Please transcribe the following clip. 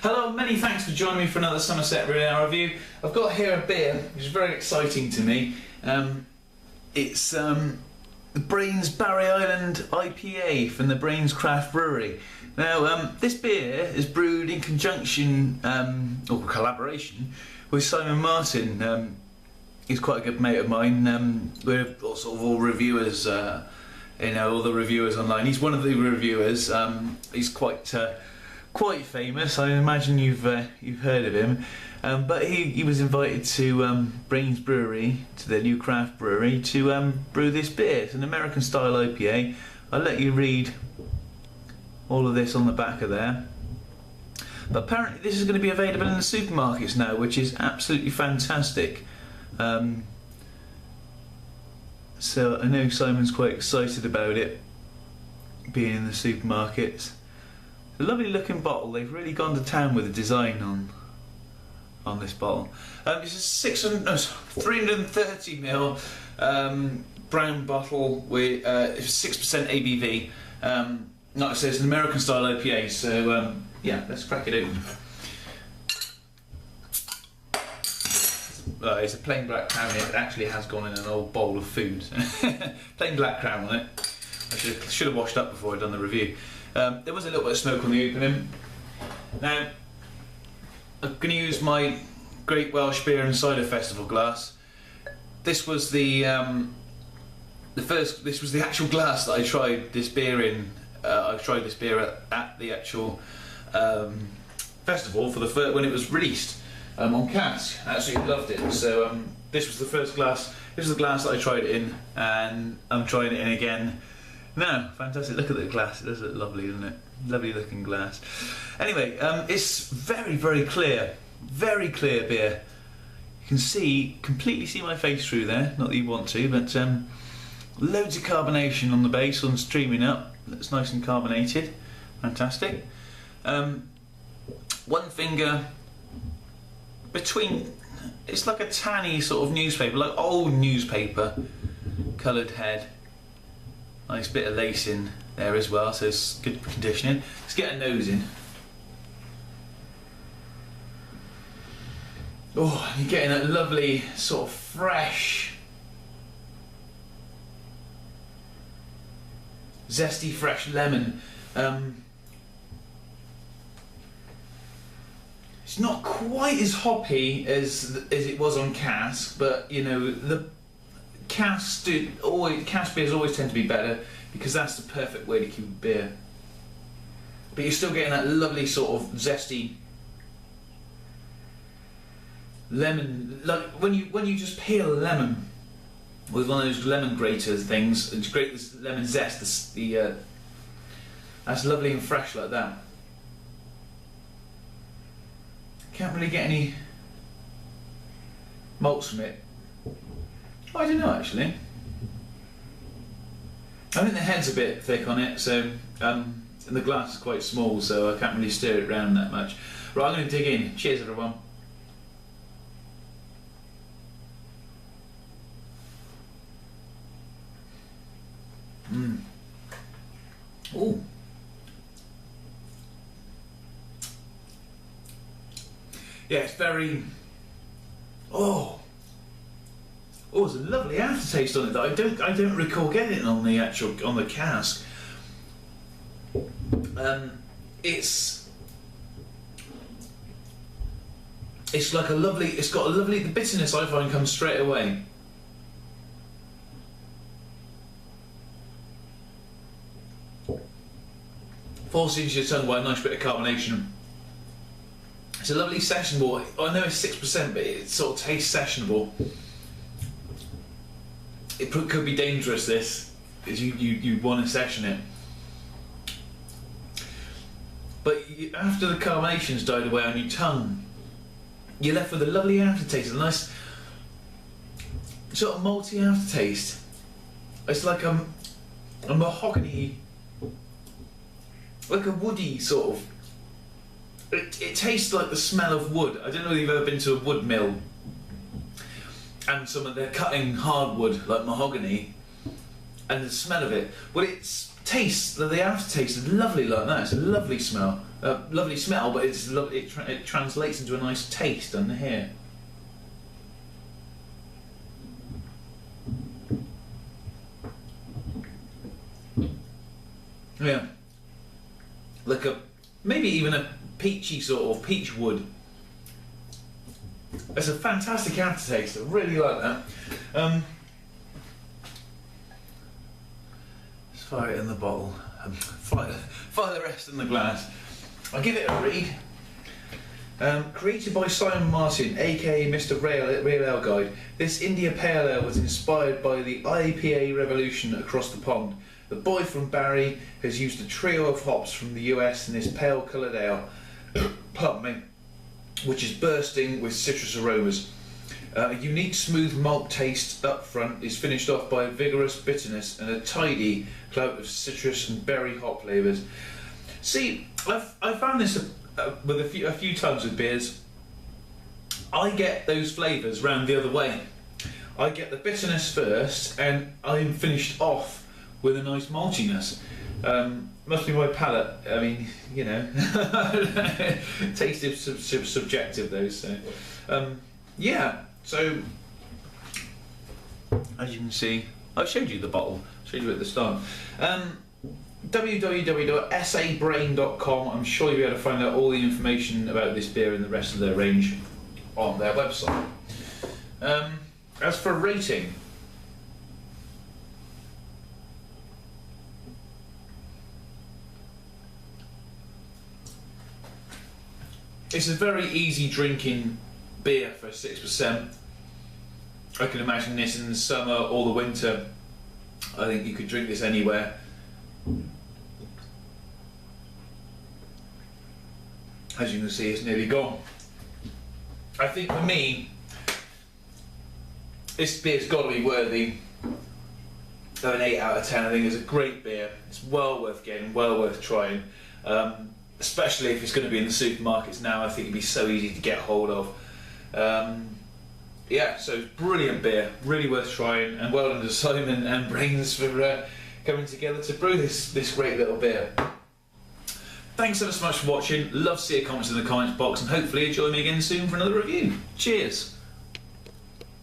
Hello, many thanks for joining me for another Somerset review. I've got here a beer which is very exciting to me. It's the Brains Barry Island IPA from the Brains Craft Brewery. Now, this beer is brewed in conjunction or collaboration with Simon Martin. He's quite a good mate of mine. We're sort of all reviewers, all the reviewers online. He's one of the reviewers. He's quite famous. I imagine you've heard of him. But he was invited to Brains Brewery, to their new craft brewery, to brew this beer. It's an American style IPA. I'll let you read all of this on the back of there. But apparently this is going to be available in the supermarkets now, which is absolutely fantastic. So I know Simon's quite excited about it being in the supermarkets. A lovely looking bottle. They've really gone to town with the design on this bottle. It's a 330ml brown bottle with 6% ABV. Like I said, it's an American style IPA, so yeah, let's crack it open. It's a plain black crown. It actually has gone in an old bowl of food. Plain black crown on it. I should have washed up before I'd done the review. There was a little bit of smoke on the opening. Now, I'm going to use my Great Welsh Beer and Cider Festival glass. This was the actual glass that I tried this beer in. I tried this beer at the actual festival for when it was released on cask. I absolutely loved it. So this was the first glass. This is the glass that I tried it in, and I'm trying it in again. No, fantastic. Look at the glass. It does look lovely, doesn't it? Lovely looking glass. Anyway, it's very, very clear. Very clear beer. You can completely see my face through there. Not that you want to, but loads of carbonation on the base, on streaming up. That's nice and carbonated. Fantastic. One finger between. It's like a tanny sort of newspaper, like old newspaper coloured head. Nice bit of lace in there as well, so it's good conditioning. Let's get a nose in. Oh, you're getting that lovely sort of fresh, zesty fresh lemon. It's not quite as hoppy as it was on cask, but you know the cask beers always tend to be better because that's the perfect way to keep a beer. But you're still getting that lovely sort of zesty lemon, like when you just peel a lemon with one of those lemon grater things and grate this lemon zest. That's lovely and fresh like that. Can't really get any malts from it. I don't know actually. I think the head's a bit thick on it, so and the glass is quite small, so I can't really stir it around that much. Right, I'm going to dig in. Cheers, everyone. Ooh. Yeah, it's very. Oh, there's a lovely aftertaste on it that I don't recall getting on the cask. It's like a lovely. It's got a lovely. The bitterness I find comes straight away. Forced into your tongue by a nice bit of carbonation. It's a lovely sessionable. I know it's 6%, but it sort of tastes sessionable. It could be dangerous, this, because you want to session it. But after the carbonation's died away on your tongue, you're left with a lovely aftertaste, a nice sort of malty aftertaste. It's like a mahogany, like a woody sort of. It tastes like the smell of wood. I don't know if you've ever been to a wood mill and they're cutting hardwood like mahogany, and the smell of it. Well, it taste, the aftertaste is lovely like that. It's a lovely smell. Lovely smell, but it's it translates into a nice taste under here. Yeah, like maybe even a peachy sort of peach wood. It's a fantastic aftertaste. I really like that. Let's fire it in the bottle and fire the rest in the glass. I'll give it a read. Created by Simon Martin, aka Mr. Real Ale Guide, this India Pale Ale was inspired by the IPA revolution across the pond. The boy from Barry has used a trio of hops from the US in his pale coloured ale, pardon me, which is bursting with citrus aromas. A unique smooth malt taste up front is finished off by a vigorous bitterness and a tidy clout of citrus and berry hop flavours. See, I found this with a few times with beers. I get those flavours round the other way. I get the bitterness first, and I'm finished off with a nice maltiness. Must be my palate. I mean, you know, taste is subjective though. So, yeah. So, as you can see, I showed you the bottle. Showed you at the start. www.sabrain.com. I'm sure you'll be able to find out all the information about this beer and the rest of their range on their website. As for rating, it's a very easy drinking beer for 6%. I can imagine this in the summer or the winter. I think you could drink this anywhere. As you can see, it's nearly gone. I think for me, this beer's got to be worthy of an 8 out of 10. I think it's a great beer. It's well worth getting, well worth trying. Especially if it's going to be in the supermarkets now. I think it'd be so easy to get hold of. Yeah, so brilliant beer, really worth trying, and well done to Simon and Brains for coming together to brew this great little beer. Thanks ever so much for watching. Love to see your comments in the comments box, and hopefully you'll join me again soon for another review. Cheers.